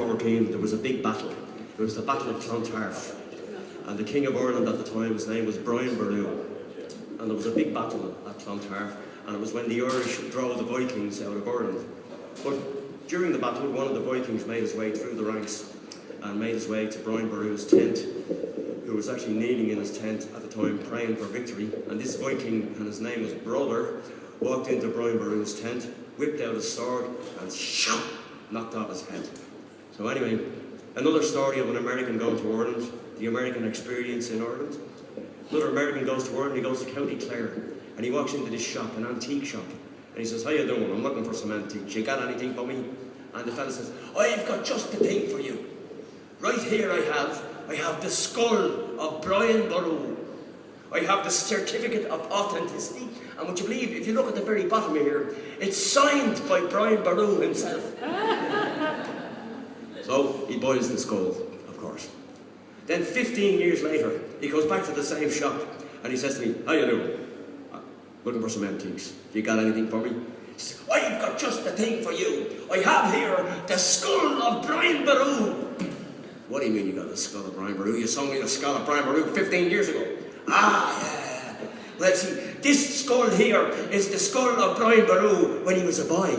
1914, there was a big battle. It was the Battle of Clontarf. And the King of Ireland at the time, his name was Brian Boru. And there was a big battle at Clontarf, and it was when the Irish drove the Vikings out of Ireland. But during the battle, one of the Vikings made his way through the ranks and made his way to Brian Boru's tent, who was actually kneeling in his tent at the time praying for victory. And this Viking, and his name was Brother, walked into Brian Boru's tent, whipped out his sword, and knocked off his head. So anyway, another story of an American going to Ireland, the American experience in Ireland. Another American goes to Ireland, he goes to County Clare, and he walks into this shop, an antique shop, and he says, "How you doing? I'm looking for some antiques. You got anything for me?" And the fella says, "I've got just the thing for you. Right here I have the skull of Brian Boru. I have the certificate of authenticity, and would you believe, if you look at the very bottom here, it's signed by Brian Boru himself." So he buys the skull, of course. Then 15 years later, he goes back to the same shop, and he says to me, "How you doing? Looking for some antiques. You got anything for me?" He says, "I've got just the thing for you. I have here the skull of Brian Boru." "What do you mean you got the skull of Brian Boru? You sold me the skull of Brian Boru 15 years ago. "Ah, yeah. Well, see, this skull here is the skull of Brian Boru when he was a boy."